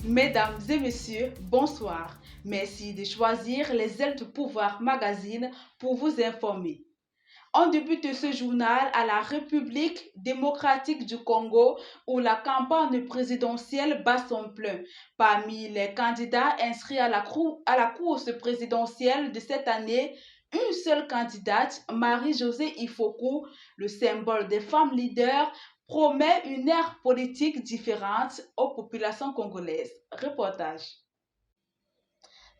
Mesdames et messieurs, bonsoir. Merci de choisir les ailes du pouvoir magazine pour vous informer. On débute ce journal à la République démocratique du Congo où la campagne présidentielle bat son plein. Parmi les candidats inscrits à la course présidentielle de cette année, une seule candidate, Marie-Josée Ifoku, le symbole des femmes leaders, promet une ère politique différente aux populations congolaises. Reportage.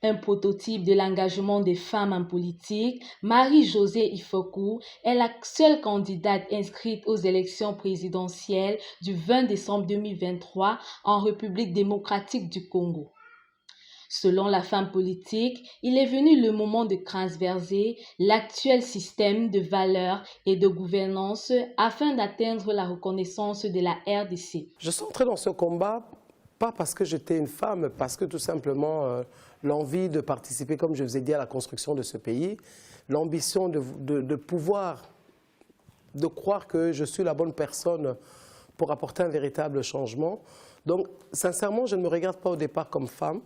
Un prototype de l'engagement des femmes en politique, Marie-Josée Ifoku est la seule candidate inscrite aux élections présidentielles du 20 décembre 2023 en République démocratique du Congo. Selon la femme politique, il est venu le moment de transverser l'actuel système de valeurs et de gouvernance afin d'atteindre la reconnaissance de la RDC. Je suis entrée dans ce combat, pas parce que j'étais une femme, parce que tout simplement l'envie de participer, comme je vous ai dit, à la construction de ce pays, l'ambition de pouvoir, de croire que je suis la bonne personne pour apporter un véritable changement. Donc, sincèrement, je ne me regarde pas au départ comme femme.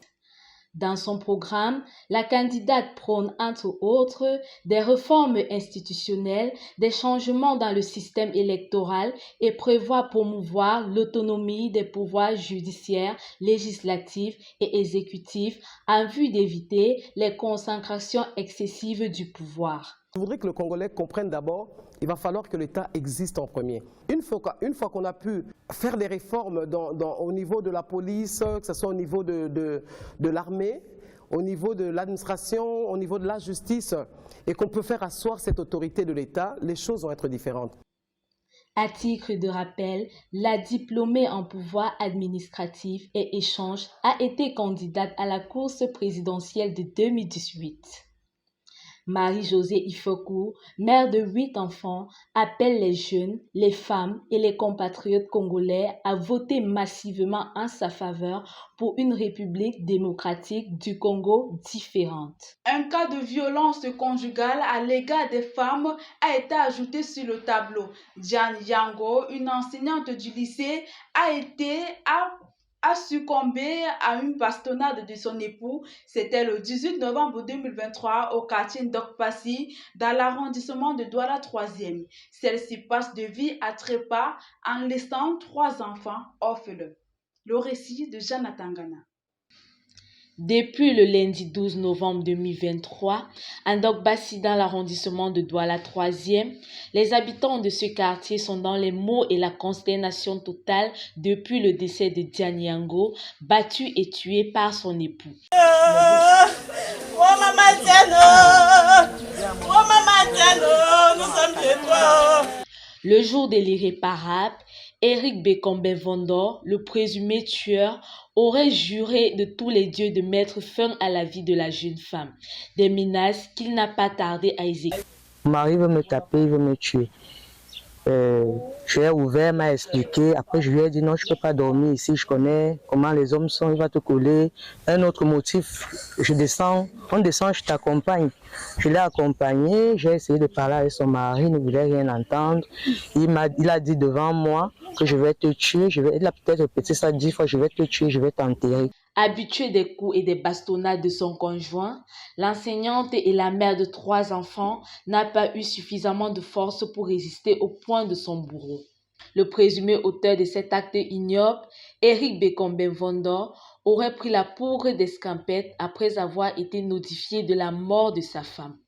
Dans son programme, la candidate prône entre autres des réformes institutionnelles, des changements dans le système électoral et prévoit promouvoir l'autonomie des pouvoirs judiciaires, législatifs et exécutifs en vue d'éviter les concentrations excessives du pouvoir. Je voudrais que le Congolais comprenne d'abord, il va falloir que l'État existe en premier. Une fois qu'on a pu faire des réformes au niveau de la police, que ce soit au niveau de l'armée, au niveau de l'administration, au niveau de la justice, et qu'on peut faire asseoir cette autorité de l'État, les choses vont être différentes. À titre de rappel, la diplômée en pouvoir administratif et échange a été candidate à la course présidentielle de 2018. Marie-Josée Ifoku, mère de 8 enfants, appelle les jeunes, les femmes et les compatriotes congolais à voter massivement en sa faveur pour une république démocratique du Congo différente. Un cas de violence conjugale à l'égard des femmes a été ajouté sur le tableau. Diane Yango, une enseignante du lycée, a succombé à une bastonnade de son époux. C'était le 18 novembre 2023 au quartier Ndokpasi, dans l'arrondissement de Douala 3e. Celle-ci passe de vie à trépas en laissant 3 enfants orphelins. Le récit de Jonathan Gana. Depuis le lundi 12 novembre 2023, à Ndokpasi dans l'arrondissement de Douala 3e, les habitants de ce quartier sont dans les maux et la consternation totale depuis le décès de Diane Yango, battu et tué par son époux. Le jour de l'irréparable, Eric Bekombe Vondor, le présumé tueur, aurait juré de tous les dieux de mettre fin à la vie de la jeune femme, des menaces qu'il n'a pas tardé à exécuter. Mon mari veut me taper, il veut me tuer. Je l'ai ouvert, m'a expliqué. Après, je lui ai dit non, je ne peux pas dormir ici. Je connais comment les hommes sont, il va te coller. Un autre motif, on descend, je t'accompagne. Je l'ai accompagné, j'ai essayé de parler avec son mari, il ne voulait rien entendre. Il a dit devant moi que je vais te tuer. Il a peut-être répété ça 10 fois, je vais te tuer, je vais t'enterrer. Habituée des coups et des bastonnades de son conjoint, l'enseignante et la mère de 3 enfants n'a pas eu suffisamment de force pour résister au poing de son bourreau. Le présumé auteur de cet acte ignoble, Eric Bekombe Vondor, aurait pris la poudre d'escampette après avoir été notifié de la mort de sa femme,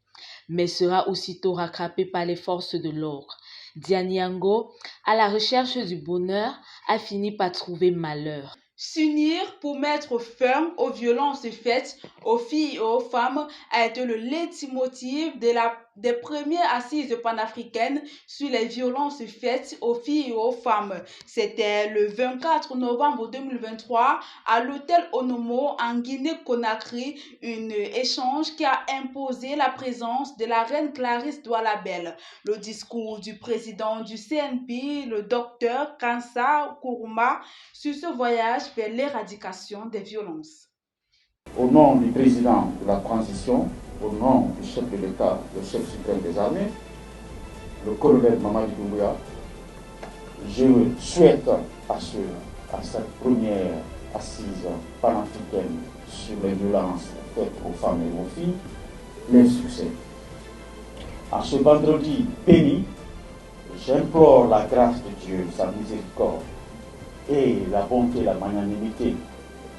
mais sera aussitôt rattrapé par les forces de l'ordre. Diane Yango, à la recherche du bonheur, a fini par trouver malheur. S'unir pour mettre fin aux violences faites aux filles et aux femmes a été le leitmotiv des premières assises panafricaines sur les violences faites aux filles et aux femmes. C'était le 24 novembre 2023 à l'hôtel Onomo en Guinée-Conakry, un échange qui a imposé la présence de la reine Clarisse Douala-Belle. Le discours du président du CNP, le docteur Kansa Kourouma, sur ce voyage vers l'éradication des violences. Au nom du président de la transition, au nom du chef de l'État, le chef suprême des armées, le colonel Mamadi Doumbouya, je souhaite à cette première assises panafricaines sur les violences faites aux femmes et aux filles l'insuccès. En ce vendredi béni, j'implore la grâce de Dieu, sa miséricorde et la bonté et la magnanimité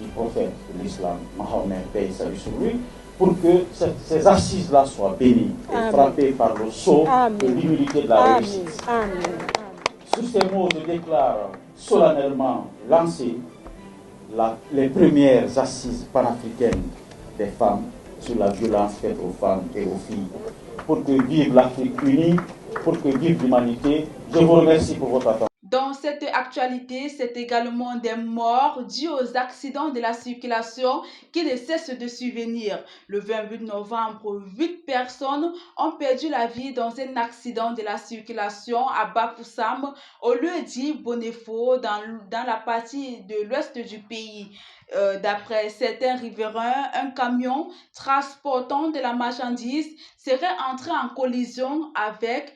du prophète de l'islam, Mahomet, paix et salut sur lui, pour que ces assises-là soient bénies et frappées par le sceau de l'humilité de la réussite. Sous ces mots, je déclare solennellement lancer les premières assises panafricaines des femmes sur la violence faite aux femmes et aux filles. Pour que vive l'Afrique unie, pour que vive l'humanité. Je vous remercie pour votre attention. Dans cette actualité, c'est également des morts dus aux accidents de la circulation qui ne cessent de survenir. Le 28 novembre, 8 personnes ont perdu la vie dans un accident de la circulation à Bafoussam, au lieu dit Bonefo, dans la partie de l'ouest du pays. D'après certains riverains, un camion transportant de la marchandise serait entré en collision avec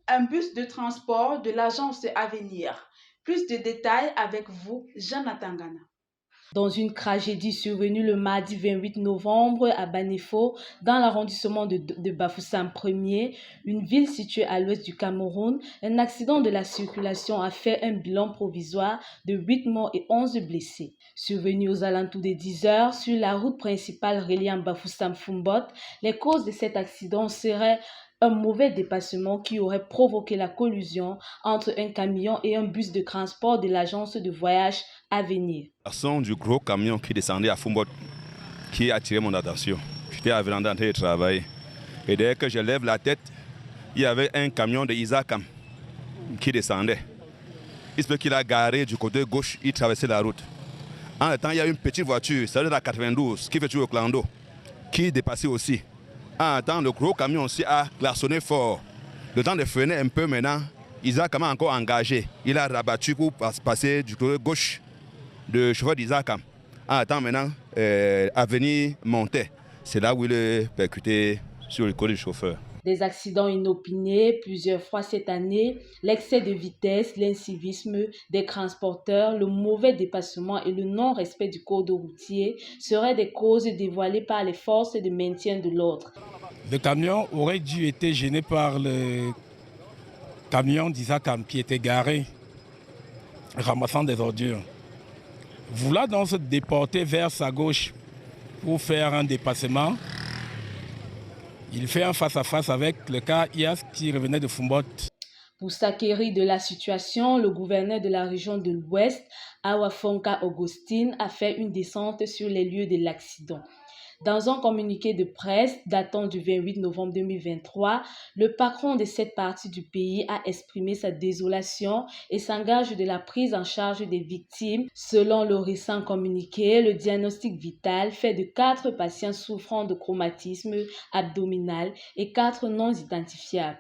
un bus de transport de l'agence Avenir. Plus de détails avec vous, Jonathan Gana. Dans une tragédie survenue le mardi 28 novembre à Banefo, dans l'arrondissement de Bafoussam 1er, une ville située à l'ouest du Cameroun, un accident de la circulation a fait un bilan provisoire de 8 morts et 11 blessés. Survenu aux alentours des 10 heures sur la route principale reliant Bafoussam-Fumbot, les causes de cet accident seraient un mauvais dépassement qui aurait provoqué la collision entre un camion et un bus de transport de l'agence de voyage Avenir. Le son du gros camion qui descendait à Fumbot qui a attiré mon attention. J'étais à Véranda en train de travailler. Et dès que je lève la tête, il y avait un camion de Isakam qui descendait. Il se peut qu'il a garé du côté gauche, il traversait la route. En même temps, il y a une petite voiture, celle de la 92, qui fait toujours le clando, qui dépassait aussi. En même temps, le gros camion aussi a klaxonné fort. Le temps de freiner un peu maintenant, Isakam a encore engagé. Il a rabattu pour passer du côté gauche de chauffeur d'Isakam. En même temps, maintenant, Avenir montait. C'est là où il est percuté sur le côté du chauffeur. Des accidents inopinés plusieurs fois cette année, l'excès de vitesse, l'incivisme des transporteurs, le mauvais dépassement et le non-respect du code routier seraient des causes dévoilées par les forces de maintien de l'ordre. Le camion aurait dû être gêné par le camion d'Isakam qui était garé, ramassant des ordures. Voulant donc se déporter vers sa gauche pour faire un dépassement, il fait un face-à-face avec le cas IAS qui revenait de Fumbot. Pour s'acquérir de la situation, le gouverneur de la région de l'Ouest, Awafonka Augustine, a fait une descente sur les lieux de l'accident. Dans un communiqué de presse datant du 28 novembre 2023, le patron de cette partie du pays a exprimé sa désolation et s'engage de la prise en charge des victimes. Selon le récent communiqué, le diagnostic vital fait de 4 patients souffrant de traumatisme abdominal et 4 non identifiables.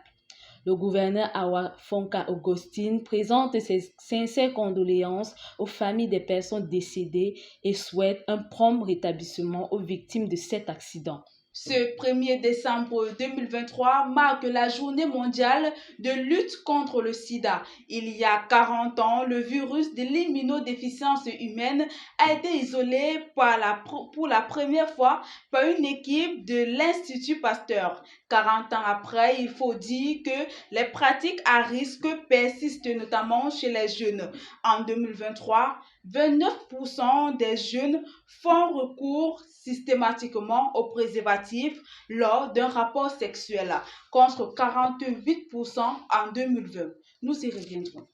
Le gouverneur Awafonka Augustine présente ses sincères condoléances aux familles des personnes décédées et souhaite un prompt rétablissement aux victimes de cet accident. Ce 1er décembre 2023 marque la journée mondiale de lutte contre le sida. Il y a 40 ans, le virus de l'immunodéficience humaine a été isolé pour la première fois par une équipe de l'Institut Pasteur. 40 ans après, il faut dire que les pratiques à risque persistent notamment chez les jeunes. En 2023, 29% des jeunes font recours systématiquement aux préservatifs lors d'un rapport sexuel, contre 48% en 2020. Nous y reviendrons.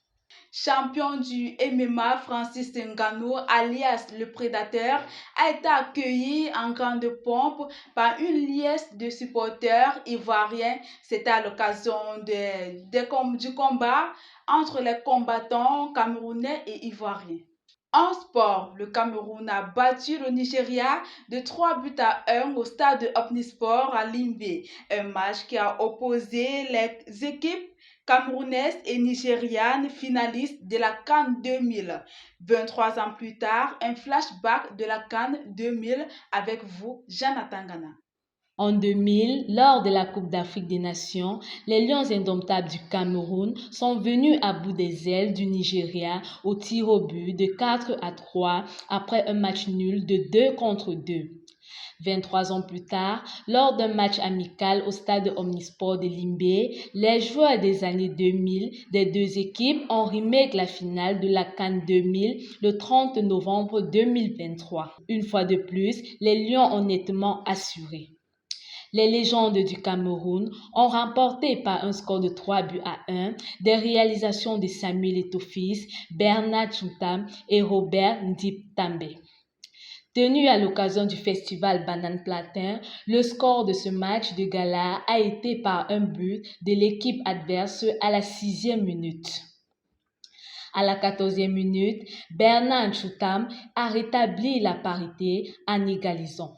Champion du MMA, Francis Ngannou, alias le Prédateur, a été accueilli en grande pompe par une liesse de supporters ivoiriens. C'était à l'occasion du combat entre les combattants camerounais et ivoiriens. En sport, le Cameroun a battu le Nigeria de 3-1 au stade Omnisport à Limbe, un match qui a opposé les équipes camerounaises et nigérianes finalistes de la CAN 2000. 23 ans plus tard, un flashback de la CAN 2000 avec vous, Jonathan Gana. En 2000, lors de la Coupe d'Afrique des Nations, les Lions indomptables du Cameroun sont venus à bout des ailes du Nigeria au tir au but de 4-3 après un match nul de 2-2. 23 ans plus tard, lors d'un match amical au stade Omnisport de Limbé, les joueurs des années 2000 des deux équipes ont remake la finale de la CAN 2000 le 30 novembre 2023. Une fois de plus, les Lions ont nettement assuré. Les légendes du Cameroun ont remporté par un score de 3-1 des réalisations de Samuel Eto'o-Fils, Bernard Choutam et Robert Ndip-També. Tenu à l'occasion du festival Banane Plantain, le score de ce match de gala a été par un but de l'équipe adverse à la 6e minute. À la 14e minute, Bernard Choutam a rétabli la parité en égalisant.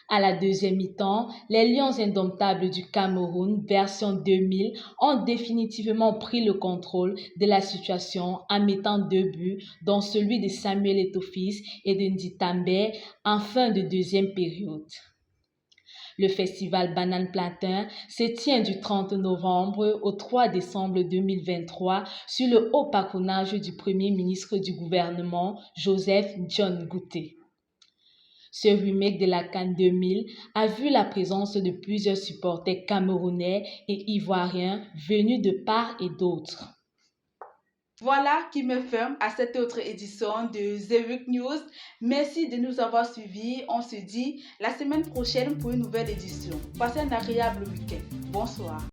À la deuxième mi-temps, les Lions indomptables du Cameroun, version 2000, ont définitivement pris le contrôle de la situation en mettant 2 buts, dont celui de Samuel Eto'o-Fils et de Ndip-També en fin de deuxième période. Le festival Banane Plantain se tient du 30 novembre au 3 décembre 2023 sur le haut patronage du Premier ministre du gouvernement, Joseph John Gouté. Ce remake de la CAN 2000 a vu la présence de plusieurs supporters camerounais et ivoiriens venus de part et d'autre. Voilà qui me ferme à cette autre édition de The Week News. Merci de nous avoir suivis. On se dit la semaine prochaine pour une nouvelle édition. Passez un agréable week-end. Bonsoir.